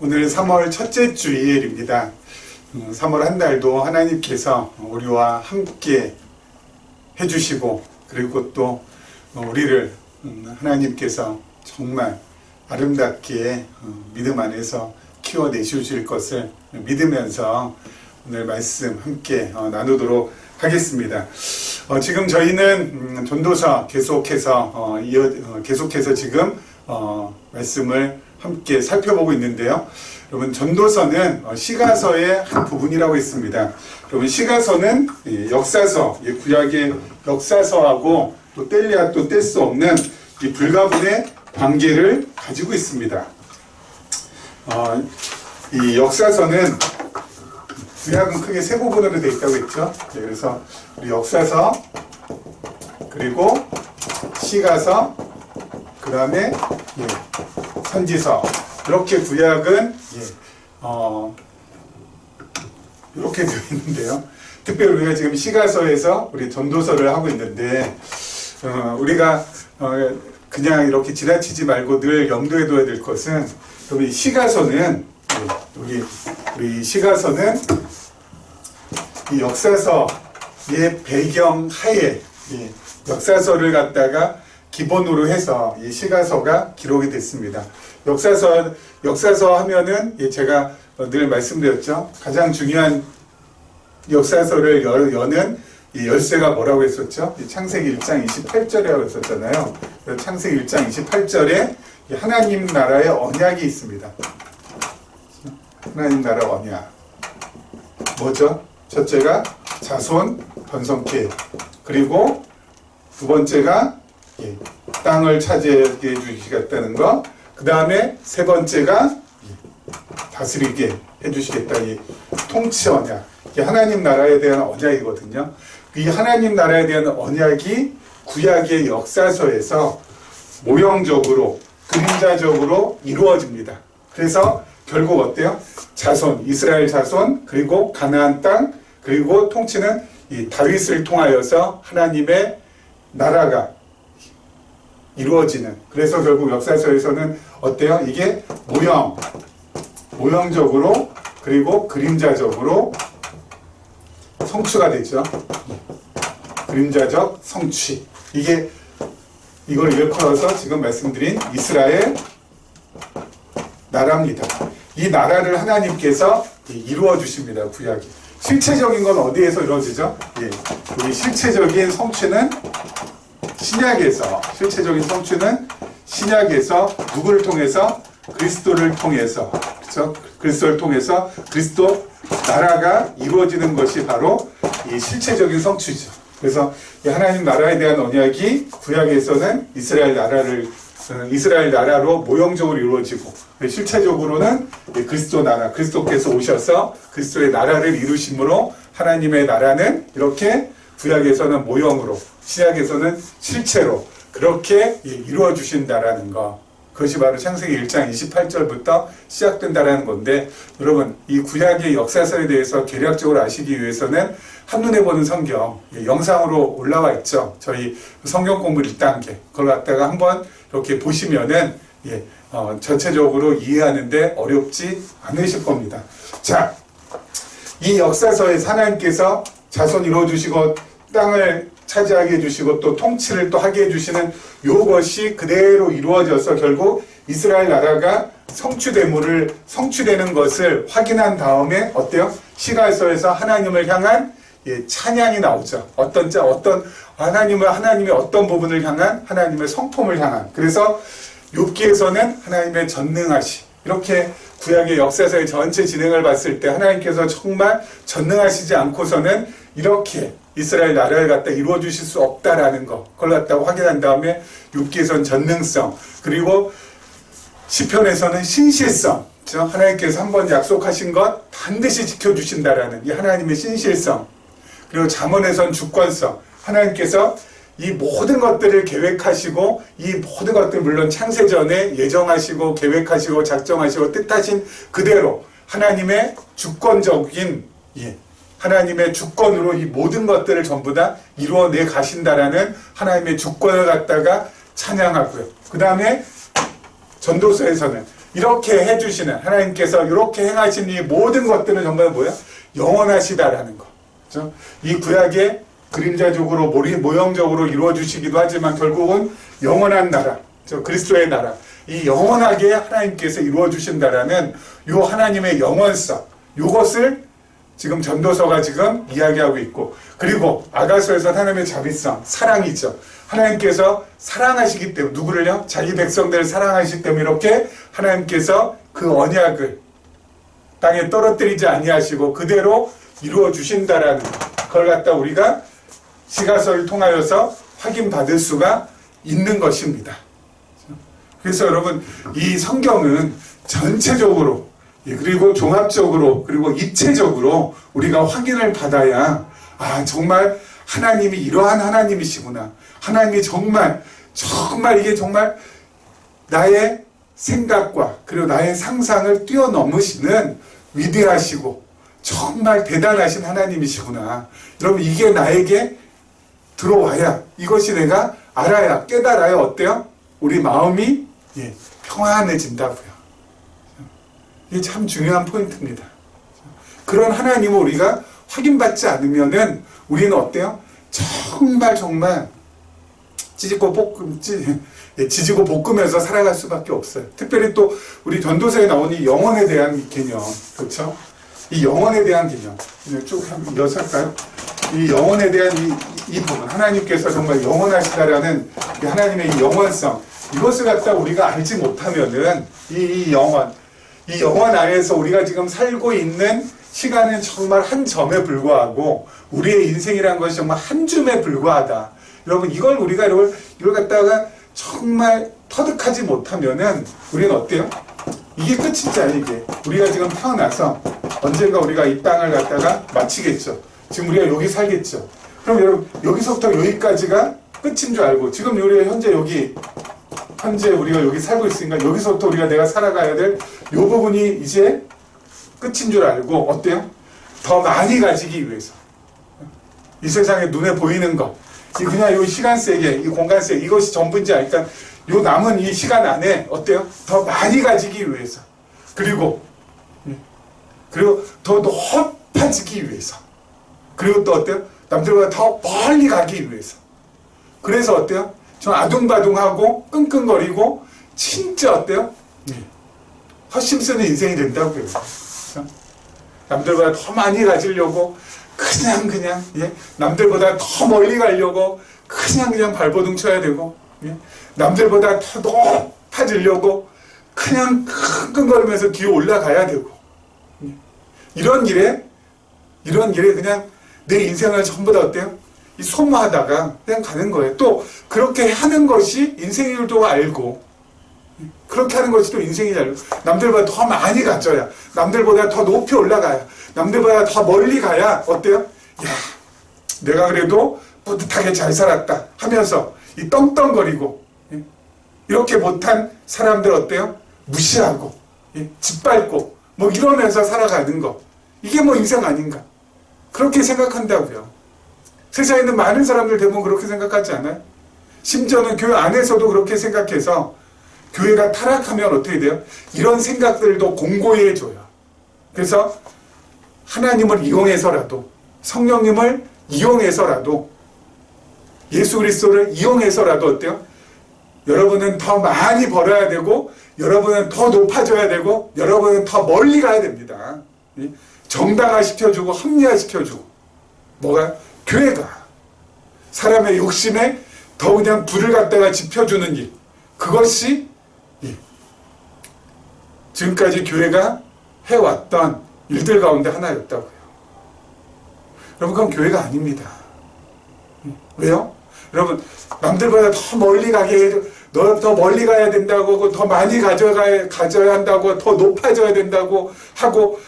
오늘 3월 첫째 주일입니다. 3월 한 달도 하나님께서 우리와 함께 해주시고, 그리고 또 우리를 하나님께서 정말 아름답게 믿음 안에서 키워내주실 것을 믿으면서 오늘 말씀 함께 나누도록 하겠습니다. 지금 저희는 전도서 계속해서 지금 말씀을 함께 살펴보고 있는데요. 여러분, 전도서는 시가서의 한 부분이라고 했습니다. 여러분, 시가서는 역사서, 구약의 역사서하고 또 뗄래야 또 뗄 수 없는 이 불가분의 관계를 가지고 있습니다. 이 역사서는 구약은 크게 세 부분으로 되어 있다고 했죠. 그래서 우리 역사서, 그리고 시가서, 그 다음에 선지서, 이렇게 구약은 이렇게 되어 있는데요. 특별히 우리가 지금 시가서에서 우리 전도서를 하고 있는데, 우리가 그냥 이렇게 지나치지 말고 늘 염두에 둬야 될 것은, 우리 시가서는 우리 시가서는 이 역사서의 배경 하에 역사서를 갖다가 기본으로 해서 이 시가서가 기록이 됐습니다. 역사서 하면은 제가 늘 말씀드렸죠. 가장 중요한 역사서를 여는 이 열쇠가 뭐라고 했었죠? 창세기 1장 28절이라고 했었잖아요. 창세기 1장 28절에 하나님 나라의 언약이 있습니다. 하나님 나라 언약. 뭐죠? 첫째가 자손 번성케, 그리고 두 번째가 땅을 차지하게 해주시겠다는 거, 그 다음에 세 번째가 다스리게 해주시겠다. 이 통치 언약. 이게 하나님 나라에 대한 언약이거든요. 이 하나님 나라에 대한 언약이 구약의 역사서에서 모형적으로, 그림자적으로 이루어집니다. 그래서 결국 어때요? 자손, 이스라엘 자손, 그리고 가나안 땅, 그리고 통치는 이 다윗을 통하여서 하나님의 나라가 이루어지는. 그래서 결국 역사서에서는 어때요? 이게 모형적으로, 그리고 그림자적으로 성취가 되죠. 그림자적 성취. 이걸 일컬어서 지금 말씀드린 이스라엘 나라입니다. 이 나라를 하나님께서 이루어 주십니다. 구약이. 실체적인 건 어디에서 이루어지죠? 우리 실체적인 성취는 신약에서 누구를 통해서? 그리스도를 통해서. 그렇죠? 그리스도를 통해서 그리스도 나라가 이루어지는 것이 바로 이 실체적인 성취죠. 그래서 하나님 나라에 대한 언약이 구약에서는 이스라엘 나라로 모형적으로 이루어지고, 실체적으로는 그리스도 나라, 그리스도께서 오셔서 그리스도의 나라를 이루심으로 하나님의 나라는 이렇게 구약에서는 모형으로, 신약에서는 실체로 그렇게 이루어 주신다라는 거. 그것이 바로 창세기 1장 28절부터 시작된다라는 건데, 여러분, 이 구약의 역사서에 대해서 개략적으로 아시기 위해서는 한눈에 보는 성경, 영상으로 올라와 있죠. 저희 성경 공부 1단계. 그걸 갖다가 한번 이렇게 보시면은, 전체적으로 이해하는데 어렵지 않으실 겁니다. 자, 이 역사서에서 하나님께서 자손 이루어주시고, 땅을 차지하게 해주시고, 또 통치를 또 하게 해주시는 이것이 그대로 이루어져서 결국 이스라엘 나라가 성취되는 것을 확인한 다음에 어때요? 시가서에서 하나님을 향한 찬양이 나오죠. 하나님의 어떤 부분을 향한? 하나님의 성품을 향한. 그래서 욥기에서는 하나님의 전능하심. 이렇게 구약의 역사서의 전체 진행을 봤을 때 하나님께서 정말 전능하시지 않고서는 이렇게 이스라엘 나라를 갖다 이루어 주실 수 없다라는 거, 그걸 갖다가 확인한 다음에 욥기에서는 전능성, 그리고 시편에서는 신실성, 하나님께서 한번 약속하신 것 반드시 지켜주신다라는 이 하나님의 신실성, 그리고 잠언에서는 주권성, 하나님께서 이 모든 것들을 계획하시고, 이 모든 것들 물론 창세전에 예정하시고 계획하시고 작정하시고 뜻하신 그대로 하나님의 주권적인 하나님의 주권으로 이 모든 것들을 전부 다 이루어내 가신다라는 하나님의 주권을 갖다가 찬양하고요. 그 다음에 전도서에서는 이렇게 해주시는 하나님께서 이렇게 행하신 이 모든 것들은 정말 뭐야? 영원하시다라는 거. 그렇죠? 이 구약의 그림자적으로 모형적으로 이루어주시기도 하지만 결국은 영원한 나라, 그리스도의 나라, 이 영원하게 하나님께서 이루어주신다라는 이 하나님의 영원성, 이것을 지금 전도서가 지금 이야기하고 있고, 그리고 아가서에서 하나님의 자비성, 사랑이죠. 하나님께서 사랑하시기 때문에, 누구를요? 자기 백성들을 사랑하시기 때문에 이렇게 하나님께서 그 언약을 땅에 떨어뜨리지 아니하시고 그대로 이루어 주신다라는 걸 갖다 우리가 시가서를 통하여서 확인받을 수가 있는 것입니다. 그래서 여러분, 이 성경은 전체적으로, 그리고 종합적으로, 그리고 입체적으로 우리가 확인을 받아야, 아, 정말 하나님이 이러한 하나님이시구나. 하나님이 정말 이게 정말 나의 생각과 그리고 나의 상상을 뛰어넘으시는 위대하시고 정말 대단하신 하나님이시구나. 여러분, 이게 나에게 들어와야, 이것이 내가 알아야, 깨달아야 어때요? 우리 마음이 평안해진다고요. 이게 참 중요한 포인트입니다. 그런 하나님을 우리가 확인받지 않으면은 우리는 어때요? 정말 지지고 볶으면서 살아갈 수밖에 없어요. 특별히 또 우리 전도서에 나오는 이 영혼에 대한 개념, 그렇죠? 이 영혼에 대한 개념 쭉 한번 이어설까요? 이 영혼에 대한 이 부분, 하나님께서 정말 영원하시다라는 하나님의 이 영원성, 이것을 갖다 우리가 알지 못하면은 이 영혼 안에서 우리가 지금 살고 있는 시간은 정말 한 점에 불과하고 우리의 인생이란 것이 정말 한 줌에 불과하다. 여러분, 우리가 이걸 갖다가 정말 터득하지 못하면은 우리는 어때요? 이게 끝이지 이게. 우리가 지금 태어나서 언젠가 우리가 이 땅을 갖다가 마치겠죠. 지금 우리가 여기 살겠죠. 그럼 여러분, 여기서부터 여기까지가 끝인 줄 알고, 지금 우리가 현재 우리가 여기 살고 있으니까 여기서부터 우리가 내가 살아가야 될 이 부분이 이제 끝인 줄 알고, 어때요? 더 많이 가지기 위해서. 이 세상에 눈에 보이는 것, 그냥 이 시간 세계, 이 공간 세계, 이것이 전부인지 아니까 요 남은 이 시간 안에 어때요? 더 많이 가지기 위해서. 그리고 더 높아지기 위해서. 그리고 또 어때요? 남들보다 더 멀리 가기 위해서. 그래서 어때요? 좀 아둥바둥하고 끙끙거리고 진짜 어때요? 헛심 쓰는 인생이 된다고요. 남들보다 더 많이 가지려고 그냥 남들보다 더 멀리 가려고 그냥 발버둥 쳐야 되고, 남들보다 더 높아지려고 그냥 끙끙거리면서 뒤에 올라가야 되고, 이런 길에 그냥 내 인생을 전부 다 어때요? 소모하다가 그냥 가는 거예요. 또 그렇게 하는 것이 인생인 줄도 알고, 그렇게 하는 것이 또 인생이 알고, 남들보다 더 많이 가져야, 남들보다 더 높이 올라가야, 남들보다 더 멀리 가야 어때요? 야, 내가 그래도 뿌듯하게 잘 살았다 하면서 이 떵떵거리고, 이렇게 못한 사람들 어때요? 무시하고 짓밟고 뭐 이러면서 살아가는 거, 이게 뭐 인생 아닌가? 그렇게 생각한다고요. 세상에 있는 많은 사람들 대부분 그렇게 생각하지 않아요? 심지어는 교회 안에서도 그렇게 생각해서 교회가 타락하면 어떻게 돼요? 이런 생각들도 공고히 해줘요. 그래서 하나님을 이용해서라도, 성령님을 이용해서라도, 예수 그리스도를 이용해서라도 어때요? 여러분은 더 많이 벌어야 되고, 여러분은 더 높아져야 되고, 여러분은 더 멀리 가야 됩니다. 정당화시켜주고 합리화시켜주고, 뭐가? 교회가 사람의 욕심에 더 그냥 불을 갖다가 지펴주는 일, 그것이 지금까지 교회가 해왔던 일들 가운데 하나였다고요. 여러분, 그건 교회가 아닙니다. 왜요? 여러분, 남들보다 더 멀리 가게 해줘, 너 더 멀리 가야 된다고, 더 많이 가져야 한다고, 더 높아져야 된다고 하고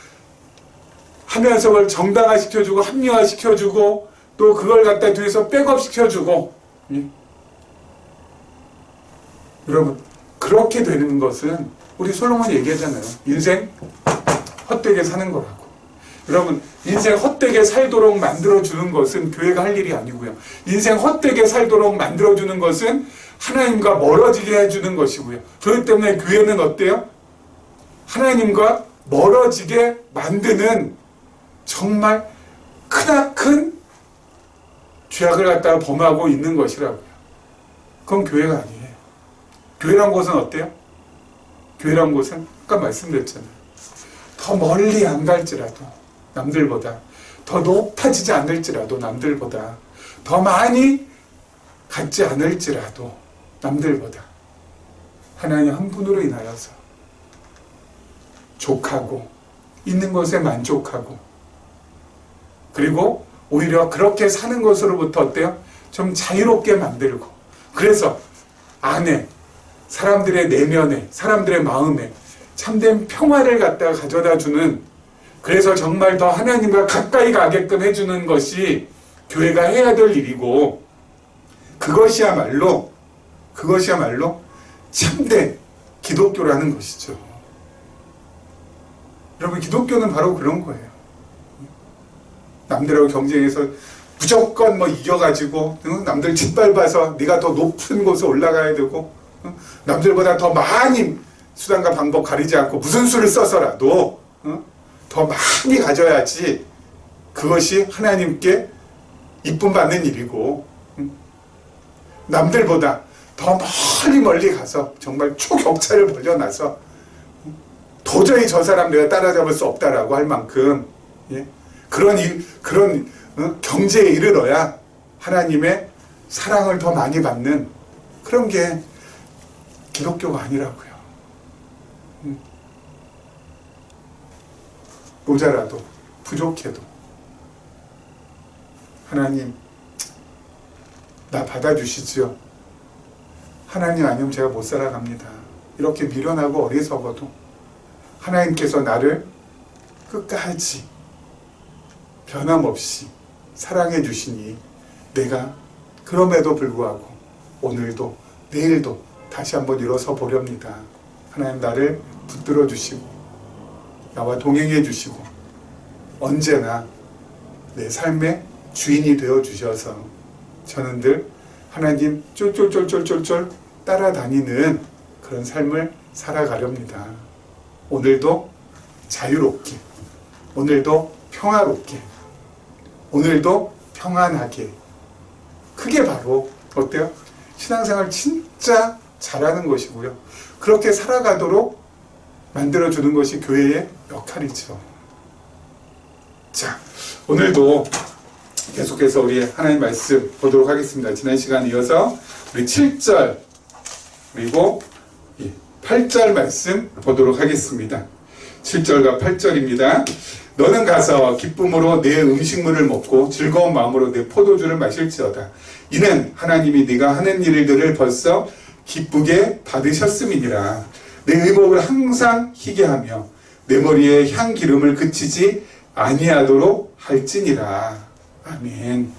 하면서 그걸 정당화시켜주고 합리화시켜주고, 또 그걸 갖다 뒤에서 백업시켜주고, 여러분, 그렇게 되는 것은 우리 솔로몬이 얘기하잖아요. 인생 헛되게 사는 거라고. 여러분, 인생 헛되게 살도록 만들어주는 것은 교회가 할 일이 아니고요. 인생 헛되게 살도록 만들어주는 것은 하나님과 멀어지게 해주는 것이고요. 그렇기 때문에 교회는 어때요? 하나님과 멀어지게 만드는 정말 크나큰 죄악을 갖다가 범하고 있는 것이라고요. 그건 교회가 아니에요. 교회란 곳은 어때요? 교회란 곳은 아까 말씀드렸잖아요. 더 멀리 안 갈지라도 남들보다, 더 높아지지 않을지라도 남들보다, 더 많이 갖지 않을지라도 남들보다 하나님 한 분으로 인하여서 족하고 있는 것에 만족하고, 그리고 오히려 그렇게 사는 것으로부터 어때요? 좀 자유롭게 만들고, 그래서 안에 사람들의 내면에, 사람들의 마음에 참된 평화를 갖다가 가져다 주는, 그래서 정말 더 하나님과 가까이 가게끔 해주는 것이 교회가 해야 될 일이고, 그것이야말로 참된 기독교라는 것이죠. 여러분, 기독교는 바로 그런 거예요. 남들하고 경쟁해서 무조건 이겨가지고, 남들 짓밟아서 네가 더 높은 곳에 올라가야 되고, 남들보다 더 많이 수단과 방법 가리지 않고 무슨 수를 써서라도 더 많이 가져야지 그것이 하나님께 이쁨 받는 일이고, 남들보다 더 멀리 가서 정말 초격차를 벌려놔서 도저히 저 사람 내가 따라잡을 수 없다라고 할 만큼, 그런 경제에 이르러야 하나님의 사랑을 더 많이 받는 그런 게 기독교가 아니라고요. 모자라도 부족해도 하나님 나 받아주시지요. 하나님 아니면 제가 못 살아갑니다. 이렇게 미련하고 어리석어도 하나님께서 나를 끝까지 변함없이 사랑해 주시니 내가 그럼에도 불구하고 오늘도 내일도 다시 한번 일어서 보렵니다. 하나님 나를 붙들어 주시고 나와 동행해 주시고 언제나 내 삶의 주인이 되어 주셔서 저는 늘 하나님 쫄쫄쫄쫄쫄쫄 따라다니는 그런 삶을 살아가렵니다. 오늘도 자유롭게, 오늘도 평화롭게, 오늘도 평안하게. 그게 바로 어때요? 신앙생활 진짜 잘하는 것이고요. 그렇게 살아가도록 만들어주는 것이 교회의 역할이죠. 자, 오늘도 계속해서 우리 하나님 말씀 보도록 하겠습니다. 지난 시간에 이어서 우리 7절 그리고 8절 말씀 보도록 하겠습니다. 7절과 8절입니다. 너는 가서 기쁨으로 내 음식물을 먹고 즐거운 마음으로 내 포도주를 마실지어다. 이는 하나님이 네가 하는 일들을 벌써 기쁘게 받으셨음이니라. 내 의복을 항상 희게 하며 내 머리에 향 기름을 그치지 아니하도록 할지니라. 아멘.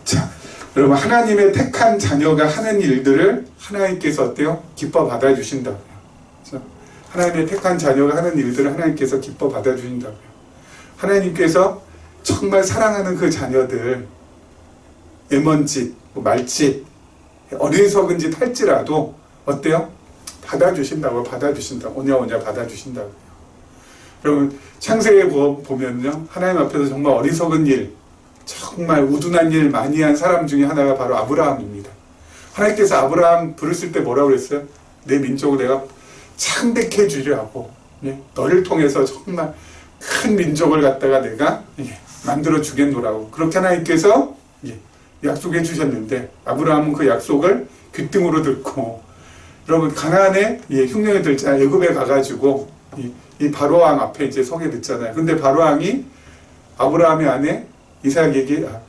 자, 여러분, 하나님의 택한 자녀가 하는 일들을 하나님께서 어때요? 기뻐 받아주신다고요. 하나님의 택한 자녀가 하는 일들을 하나님께서 기뻐 받아주신다고요. 하나님께서 정말 사랑하는 그 자녀들, 애먼짓, 말짓, 어리석은 짓 할지라도 어때요? 받아주신다고, 오냐오냐 받아주신다고요. 여러분, 창세기에 보면요, 하나님 앞에서 정말 어리석은 일, 정말 우둔한 일 많이 한 사람 중에 하나가 바로 아브라함입니다. 하나님께서 아브라함 부르실 때 뭐라고 그랬어요? 내 민족을 내가 창대케 주려고, 너를 통해서 정말 큰 민족을 갖다가 내가 만들어 주겠노라고 그렇게 하나님께서 약속해 주셨는데, 아브라함은 그 약속을 귓등으로 듣고, 여러분, 가나안에 흉년에 들자 애굽에 가가지고 이 바로왕 앞에 이제 서게 됐잖아요. 근데 바로왕이 아브라함의 아내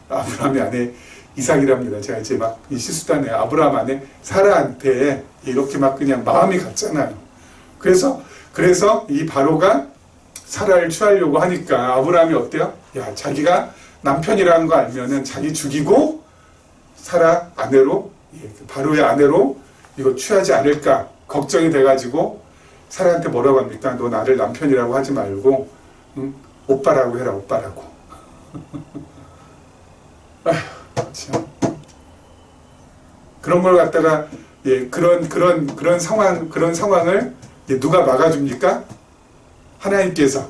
아브라함의 아내 이삭이랍니다. 제가 이제 막 이 실수단에 아브라함 아내 사라한테 이렇게 막 그냥 마음이 갔잖아요. 그래서 이 바로가 사라를 취하려고 하니까 아브라함이 어때요? 야, 자기가 남편이라는 거 알면은 자기 죽이고 사라 아내로, 바로의 아내로 이거 취하지 않을까 걱정이 돼가지고 사라한테 뭐라고 합니까? 너 나를 남편이라고 하지 말고 오빠라고 해라, 오빠라고. 아휴, 참. 그런 걸 갖다가 그런 상황을 누가 막아줍니까? 하나님께서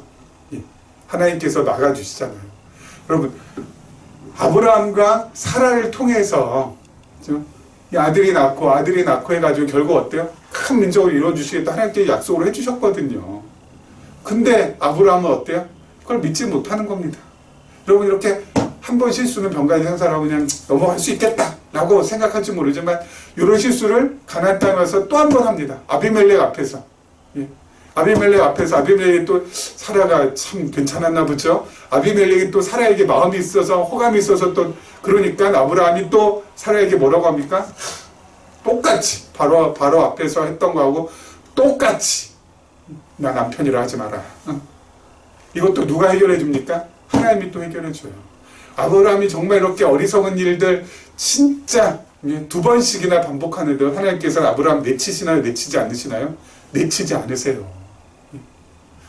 막아주시잖아요. 여러분, 아브라함과 사라를 통해서 이 아들이 낳고 해가지고 결국 어때요? 큰 민족을 이루어주시겠다 하나님께 약속을 해주셨거든요. 근데 아브라함은 어때요? 그걸 믿지 못하는 겁니다. 여러분, 이렇게 한 번 실수는 병가의 생사라고 그냥 넘어갈 수 있겠다라고 생각할지 모르지만 이런 실수를 가나안 땅에 와서 또 한 번 합니다. 아비멜렉 앞에서. 아비멜렉이 또 사라가 참 괜찮았나 보죠. 아비멜렉이 또 사라에게 마음이 있어서 호감이 있어서 또 그러니까 아브라함이 또 사라에게 뭐라고 합니까? 똑같이 바로 앞에서 했던 거하고 똑같이 나 남편이라 하지 마라. 이것도 누가 해결해 줍니까? 하나님이 또 해결해 줘요. 아브라함이 정말 이렇게 어리석은 일들 진짜 2번씩이나 반복하는데 하나님께서 아브라함 내치시나요? 내치지 않으시나요? 내치지 않으세요.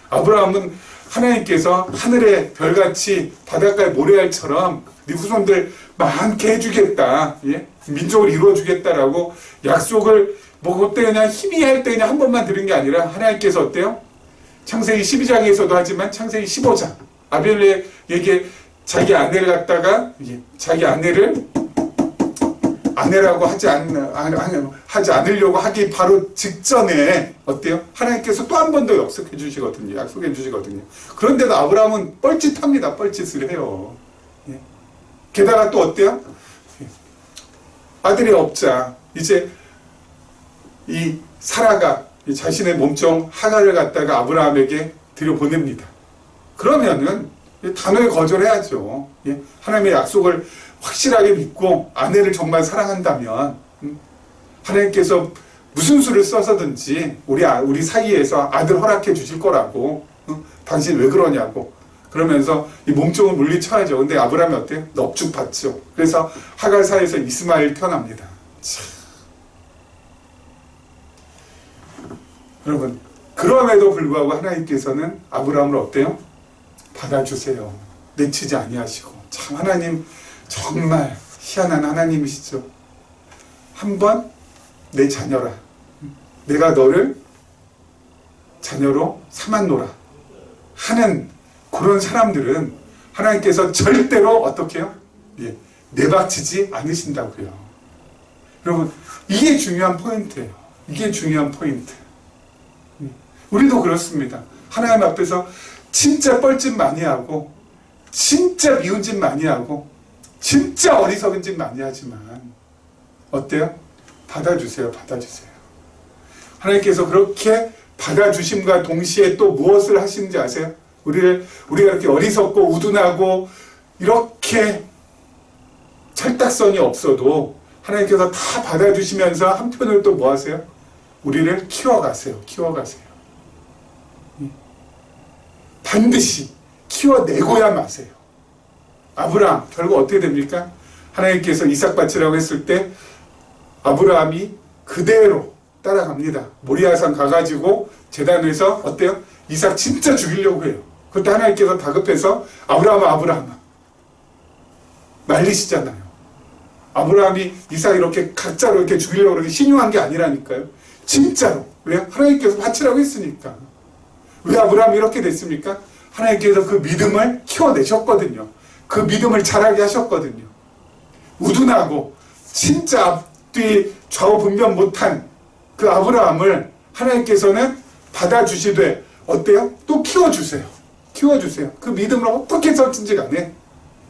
아브라함은 하나님께서 하늘의 별같이 바닷가의 모래알처럼 네 후손들 많게 해주겠다, 민족을 이루어주겠다라고 약속을 그때 그냥 희미할 때 그냥 한 번만 들은 게 아니라 하나님께서 어때요? 창세기 12장에서도 하지만 창세기 15장 아비멜렉에게 자기 아내를 갖다가 자기 아내라고 하지 않으려고 하기 바로 직전에 어때요? 하나님께서 또 한 번 더 약속해 주시거든요. 그런데도 아브라함은 뻘짓합니다. 뻘짓을 해요. 게다가 또 어때요? 아들이 없자 이제 이 사라가 자신의 몸종 하갈을 갖다가 아브라함에게 들여보냅니다. 그러면은 단호히 거절해야죠. 하나님의 약속을 확실하게 믿고 아내를 정말 사랑한다면 하나님께서 무슨 수를 써서든지 우리 사이에서 아들 허락해 주실 거라고. 당신 왜 그러냐고. 그러면서 이 몸종을 물리쳐야죠. 근데 아브라함이 어때요? 넙죽 받죠. 그래서 하갈 사이에서 이스마엘 태어납니다. 여러분, 그럼에도 불구하고 하나님께서는 아브라함을 어때요? 받아주세요. 내치지 아니하시고. 참 하나님 정말 희한한 하나님이시죠. 한번 내 자녀라. 내가 너를 자녀로 삼았노라 하는 그런 사람들은 하나님께서 절대로 어떻게 해요? 내박치지 않으신다고요. 여러분, 이게 중요한 포인트예요. 이게 중요한 포인트. 우리도 그렇습니다. 하나님 앞에서 진짜 뻘짓 많이 하고 진짜 미운 짓 많이 하고 진짜 어리석은 짓 많이 하지만 어때요? 받아주세요. 하나님께서 그렇게 받아주심과 동시에 또 무엇을 하시는지 아세요? 우리가 이렇게 어리석고 우둔하고 이렇게 철딱선이 없어도 하나님께서 다 받아주시면서 한편으로 또 뭐 하세요? 우리를 키워가세요. 반드시 키워내고야 마세요. 아브라함 결국 어떻게 됩니까? 하나님께서 이삭 바치라고 했을 때 아브라함이 그대로 따라갑니다. 모리아산 가가지고 제단에서 어때요? 이삭 진짜 죽이려고 해요. 그때 하나님께서 다급해서 아브라함아 말리시잖아요. 아브라함이 이삭 이렇게 가짜로 이렇게 죽이려고 그렇게 신용한 게 아니라니까요. 진짜로. 왜요? 하나님께서 바치라고 했으니까. 왜 아브라함이 이렇게 됐습니까? 하나님께서 그 믿음을 키워내셨거든요. 그 믿음을 자라게 하셨거든요. 우둔하고 진짜 앞뒤 좌우 분별 못한 그 아브라함을 하나님께서는 받아주시되 어때요? 또 키워주세요. 그 믿음을 어떻게 해서든지 간에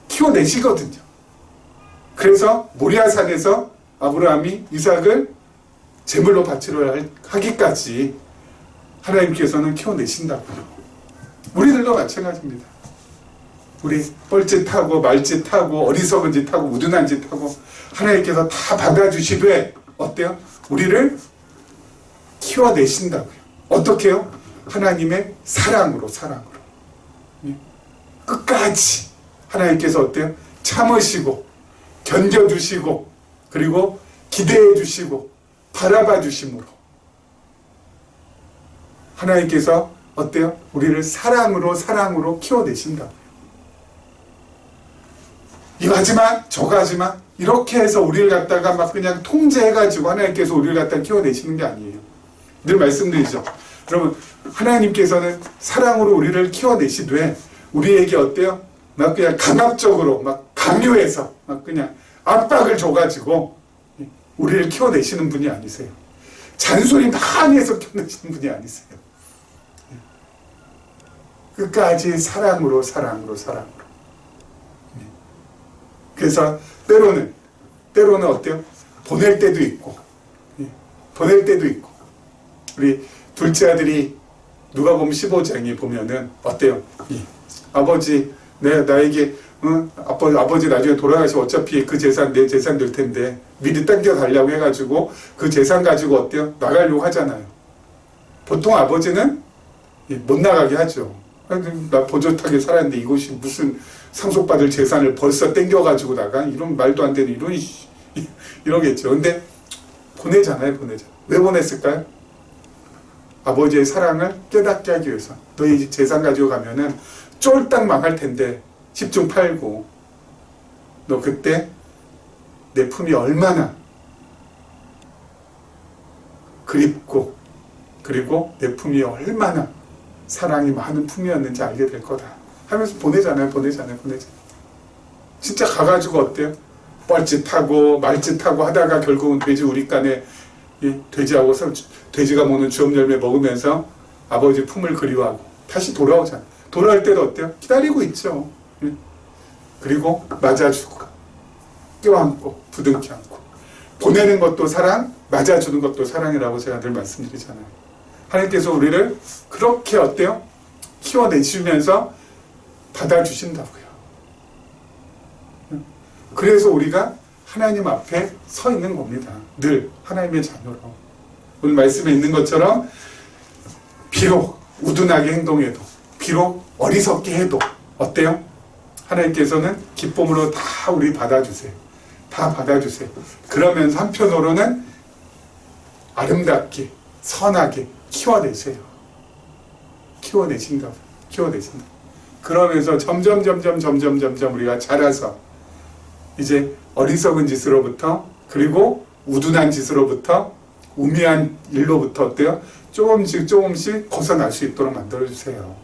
키워내시거든요. 그래서 모리아산에서 아브라함이 이삭을 제물로 바치려 하기까지 하나님께서는 키워내신다고요. 우리들도 마찬가지입니다. 우리 뻘짓하고 말짓하고 어리석은 짓하고 우둔한 짓하고 하나님께서 다 받아주시되 어때요? 우리를 키워내신다고요. 어떻게요? 하나님의 사랑으로. 끝까지 하나님께서 어때요? 참으시고 견뎌주시고 그리고 기대해주시고 바라봐주심으로 하나님께서 어때요? 우리를 사랑으로 키워내신다고요. 이거 하지마 저거 하지마 이렇게 해서 우리를 갖다가 막 그냥 통제해가지고 하나님께서 우리를 갖다 키워내시는 게 아니에요. 늘 말씀드리죠. 여러분, 하나님께서는 사랑으로 우리를 키워내시되 우리에게 어때요? 막 그냥 강압적으로 막 강요해서 막 그냥 압박을 줘가지고 우리를 키워내시는 분이 아니세요. 잔소리 많이 해서 키워내시는 분이 아니세요. 끝까지 사랑으로. 그래서 때로는 어때요? 보낼 때도 있고 우리 둘째 아들이 누가복음 15장에 보면은 어때요? 아버지 나에게 아버지 나중에 돌아가시면 어차피 그 재산 내 재산 될 텐데 미리 땡겨 달라고 해가지고 그 재산 가지고 어때요? 나가려고 하잖아요. 보통 아버지는 못 나가게 하죠. 나 보젓하게 살았는데 이곳이 무슨 상속받을 재산을 벌써 땡겨가지고 나가? 이런 말도 안 되는 이러겠죠. 근데 보내잖아요. 왜 보냈을까요? 아버지의 사랑을 깨닫게 하기 위해서. 너희 재산 가지고 가면은 쫄딱 망할 텐데 10중 팔고 너 그때 내 품이 얼마나 그립고 그리고 내 품이 얼마나 사랑이 많은 품이었는지 알게 될 거다 하면서 보내잖아요. 진짜 가가지고 어때요? 뻘짓하고 말짓하고 하다가 결국은 돼지 우리간에 돼지가 먹는 주업 열매 먹으면서 아버지 품을 그리워하고 다시 돌아오잖아요. 돌아올 때도 어때요? 기다리고 있죠. 그리고 맞아주고 껴안고 부둥켜 안고 보내는 것도 사랑, 맞아주는 것도 사랑이라고 제가 늘 말씀드리잖아요. 하나님께서 우리를 그렇게 어때요? 키워내시면서 받아주신다고요. 그래서 우리가 하나님 앞에 서 있는 겁니다. 늘 하나님의 자녀로. 오늘 말씀에 있는 것처럼 비록 우둔하게 행동해도 비록 어리석게 해도 어때요? 하나님께서는 기쁨으로 다 우리 받아주세요. 다 받아주세요. 그러면서 한편으로는 아름답게 선하게 키워내세요. 키워내신다. 그러면서 점점 우리가 자라서 이제 어리석은 짓으로부터 그리고 우둔한 짓으로부터 우매한 일로부터 어때요? 조금씩 벗어날 수 있도록 만들어주세요.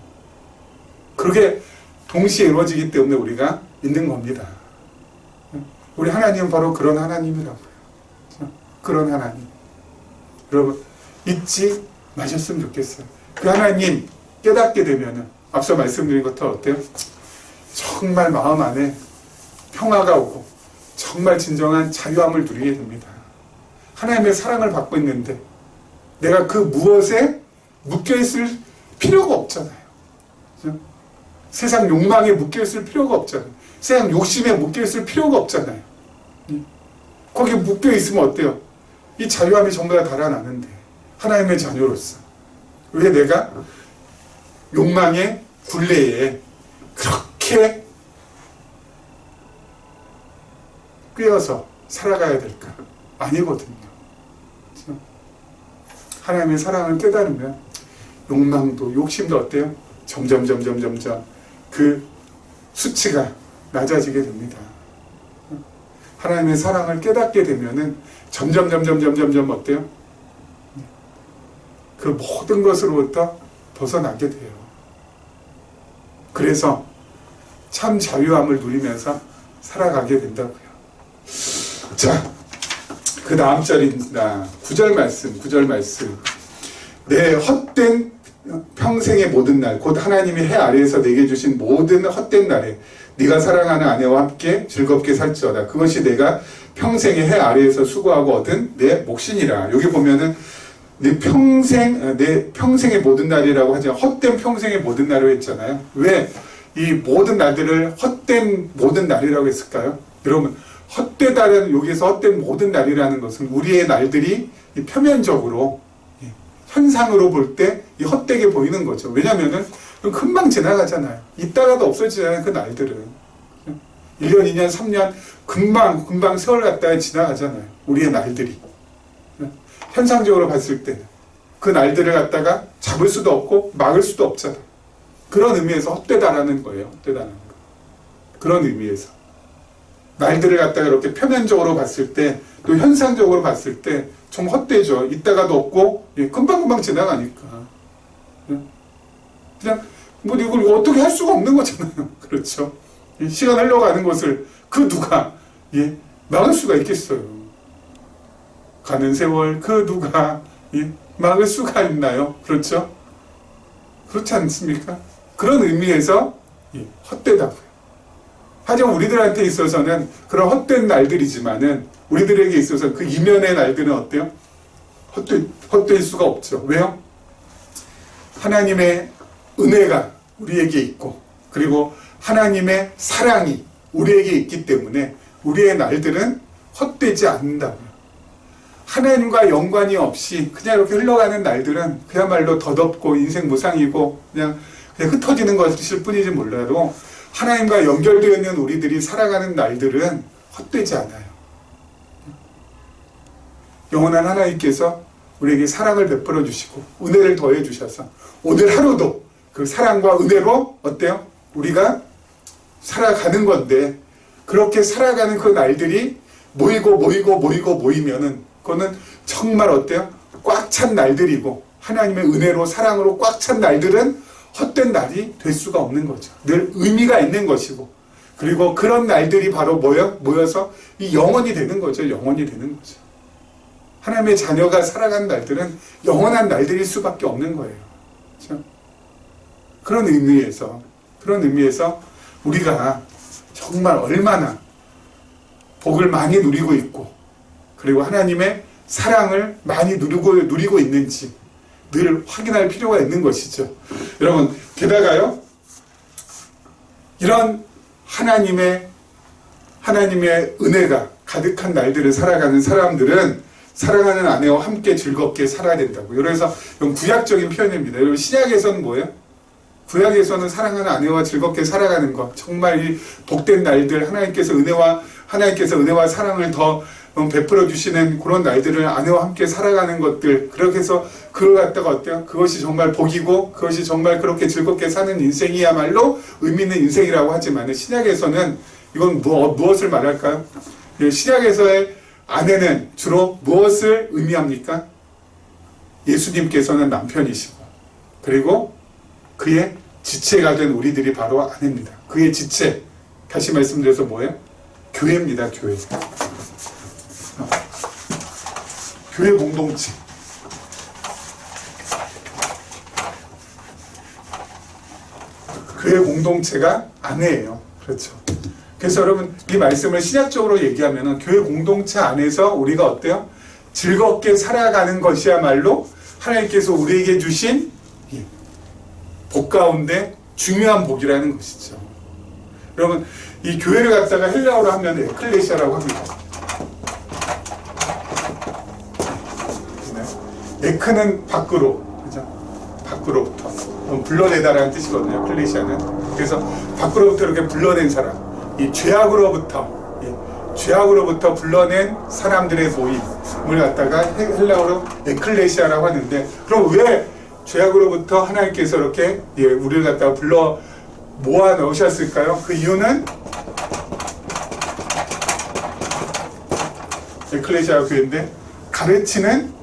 그게 동시에 이루어지기 때문에 우리가 있는 겁니다. 우리 하나님은 바로 그런 하나님이라고요. 그런 하나님. 여러분 잊지 마셨으면 좋겠어요. 그 하나님 깨닫게 되면은 앞서 말씀드린 것처럼 어때요? 정말 마음 안에 평화가 오고 정말 진정한 자유함을 누리게 됩니다. 하나님의 사랑을 받고 있는데 내가 그 무엇에 묶여있을 필요가 없잖아요. 그렇죠? 세상 욕망에 묶여있을 필요가 없잖아요. 세상 욕심에 묶여있을 필요가 없잖아요. 거기에 묶여있으면 어때요? 이 자유함이 전부 다 달아나는데 하나님의 자녀로서 왜 내가 욕망의 굴레에 그렇게 꿰어서 살아가야 될까? 아니거든요. 그렇죠? 하나님의 사랑을 깨달으면 욕망도 욕심도 어때요? 점점 그 수치가 낮아지게 됩니다. 하나님의 사랑을 깨닫게 되면은 점점 어때요? 그 모든 것으로부터 벗어나게 돼요. 그래서 참 자유함을 누리면서 살아가게 된다고요. 자, 그 다음 절입니다. 9절 말씀. 내 헛된 평생의 모든 날, 곧 하나님이 해 아래에서 내게 주신 모든 헛된 날에 네가 사랑하는 아내와 함께 즐겁게 살지어다. 그것이 내가 평생의 해 아래에서 수고하고 얻은 내 몫이니라. 여기 보면은 내 평생의 모든 날이라고 하지 헛된 평생의 모든 날이라고 했잖아요. 왜 이 모든 날들을 헛된 모든 날이라고 했을까요? 여러분, 헛되다는 여기서 헛된 모든 날이라는 것은 우리의 날들이 표면적으로 현상으로 볼 때 이 헛되게 보이는 거죠. 왜냐면은 금방 지나가잖아요. 있다가도 없어지잖아요. 그 날들은 1년, 2년, 3년 금방 세월 갔다가 지나가잖아요. 우리의 날들이 현상적으로 봤을 때 그 날들을 갖다가 잡을 수도 없고 막을 수도 없잖아요. 그런 의미에서 헛되다라는 거예요. 헛되다는 거. 그런 의미에서 날들을 갖다가 이렇게 표면적으로 봤을 때 또 현상적으로 봤을 때 좀 헛되죠. 있다가도 없고 금방금방 지나가니까. 그냥 뭐 이걸 어떻게 할 수가 없는 거잖아요. 그렇죠? 시간 흘러가는 것을 그 누가 막을 수가 있겠어요. 가는 세월 그 누가 막을 수가 있나요? 그렇죠? 그렇지 않습니까? 그런 의미에서 헛되다고요. 하지만 우리들한테 있어서는 그런 헛된 날들이지만은 우리들에게 있어서 그 이면의 날들은 어때요? 헛될 수가 없죠. 왜요? 하나님의 은혜가 우리에게 있고 그리고 하나님의 사랑이 우리에게 있기 때문에 우리의 날들은 헛되지 않는다고요. 하나님과 연관이 없이 그냥 이렇게 흘러가는 날들은 그야말로 덧없고 인생 무상이고 그냥 흩어지는 것일 뿐이지 몰라도 하나님과 연결되어 있는 우리들이 살아가는 날들은 헛되지 않아요. 영원한 하나님께서 우리에게 사랑을 베풀어 주시고 은혜를 더해 주셔서 오늘 하루도 그 사랑과 은혜로 어때요? 우리가 살아가는 건데 그렇게 살아가는 그 날들이 모이면은 그거는 정말 어때요? 꽉 찬 날들이고 하나님의 은혜로 사랑으로 꽉 찬 날들은 헛된 날이 될 수가 없는 거죠. 늘 의미가 있는 것이고 그리고 그런 날들이 바로 모여서 이 영원이 되는 거죠. 영원이 되는 거죠. 하나님의 자녀가 살아가는 날들은 영원한 날들일 수밖에 없는 거예요. 그렇죠? 그런 의미에서 우리가 정말 얼마나 복을 많이 누리고 있고 그리고 하나님의 사랑을 많이 누리고 있는지 늘 확인할 필요가 있는 것이죠. 여러분, 게다가요, 이런 하나님의 은혜가 가득한 날들을 살아가는 사람들은 사랑하는 아내와 함께 즐겁게 살아야 된다고. 그래서 이건 구약적인 표현입니다. 여러분, 신약에서는 뭐예요? 구약에서는 사랑하는 아내와 즐겁게 살아가는 것, 정말 이 복된 날들, 하나님께서 은혜와 사랑을 더 베풀어 주시는 그런 날들을 아내와 함께 살아가는 것들, 그렇게 해서 그걸 갖다가 어때요? 그것이 정말 복이고 그것이 정말 그렇게 즐겁게 사는 인생이야말로 의미 있는 인생이라고 하지만 신약에서는 이건 무엇을 말할까요? 신약에서의 아내는 주로 무엇을 의미합니까? 예수님께서는 남편이시고 그리고 그의 지체가 된 우리들이 바로 아내입니다. 그의 지체, 다시 말씀드려서 뭐예요? 교회입니다. 교회 공동체. 교회 공동체가 아내예요. 그렇죠. 그래서 여러분, 이 말씀을 신약적으로 얘기하면 교회 공동체 안에서 우리가 어때요? 즐겁게 살아가는 것이야말로 하나님께서 우리에게 주신 복 가운데 중요한 복이라는 것이죠. 여러분, 이 교회를 갖다가 헬라어로 하면 에클레시아라고 합니다. 에크는 밖으로, 그죠? 밖으로부터 불러내다라는 뜻이거든요. 에클레시아는. 그래서 밖으로부터 이렇게 불러낸 사람, 이 죄악으로부터 불러낸 사람들의 모임을 갖다가 헬라어로 에클레시아라고 하는데, 그럼 왜 죄악으로부터 하나님께서 이렇게 우리를 갖다가 불러 모아 넣으셨을까요? 그 이유는 에클레시아 교회인데 가르치는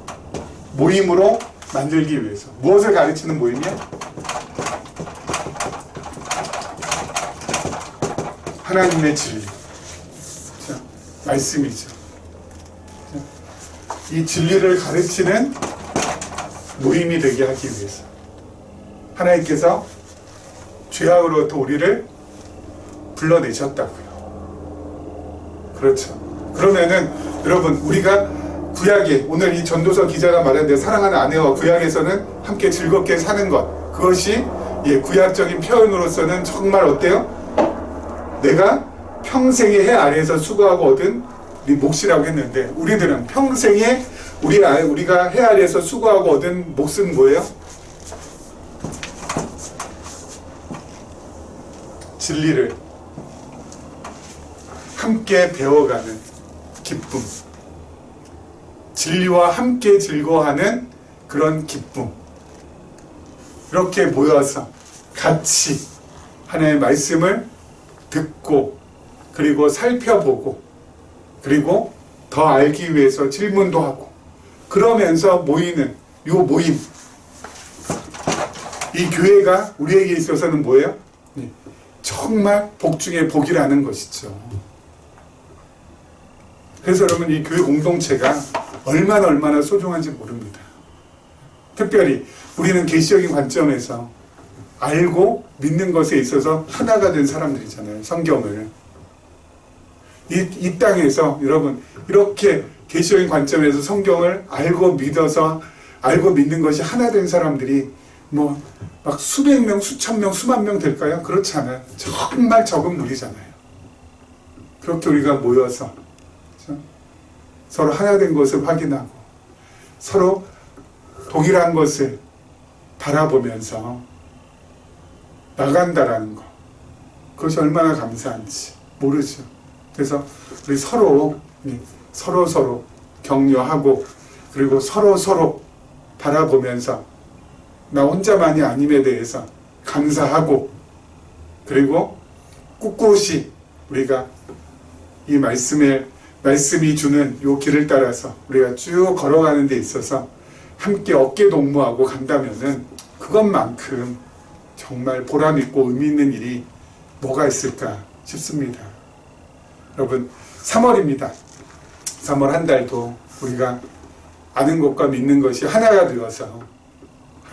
모임으로 만들기 위해서. 무엇을 가르치는 모임이야? 하나님의 진리. 자, 말씀이죠. 자, 이 진리를 가르치는 모임이 되게 하기 위해서 하나님께서 죄악으로부터 우리를 불러내셨다고요. 그렇죠. 그러면은 여러분, 우리가 구약에 오늘 이 전도서 기자가 말했는데 사랑하는 아내와 구약에서는 함께 즐겁게 사는 것, 그것이 구약적인 표현으로서는 정말 어때요? 내가 평생의 해 아래에서 수고하고 얻은 우리 몫이라고 했는데, 우리들은 평생에 우리가 해 아래에서 수고하고 얻은 몫은 뭐예요? 진리를 함께 배워가는 기쁨, 진리와 함께 즐거워하는 그런 기쁨, 이렇게 모여서 같이 하나님의 말씀을 듣고 그리고 살펴보고 그리고 더 알기 위해서 질문도 하고 그러면서 모이는 요 모임, 이 교회가 우리에게 있어서는 뭐예요? 정말 복 중에 복이라는 것이죠. 그래서 여러분 이 교회 공동체가 얼마나 소중한지 모릅니다. 특별히 우리는 계시적인 관점에서 알고 믿는 것에 있어서 하나가 된 사람들이잖아요. 성경을. 이 땅에서 여러분 이렇게 계시적인 관점에서 성경을 알고 믿어서 알고 믿는 것이 하나 된 사람들이 뭐 막 수백 명, 수천 명, 수만 명 될까요? 그렇지 않아요. 정말 적은 무리잖아요. 그렇게 우리가 모여서 그렇죠? 서로 하나 된 것을 확인하고 서로 동일한 것을 바라보면서 나간다라는 거, 그것이 얼마나 감사한지 모르죠. 그래서 우리 서로 격려하고 그리고 서로 바라보면서 나 혼자만이 아님에 대해서 감사하고 그리고 꿋꿋이 우리가 이 말씀이 주는 이 길을 따라서 우리가 쭉 걸어가는 데 있어서 함께 어깨 동무하고 간다면은 그것만큼 정말 보람있고 의미있는 일이 뭐가 있을까 싶습니다. 여러분 3월입니다. 3월 한 달도 우리가 아는 것과 믿는 것이 하나가 되어서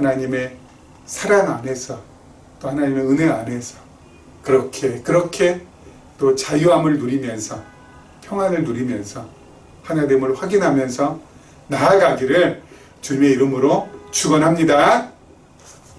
하나님의 사랑 안에서 또 하나님의 은혜 안에서 그렇게 또 자유함을 누리면서 평안을 누리면서 하나됨을 확인하면서 나아가기를 주님의 이름으로 축원합니다.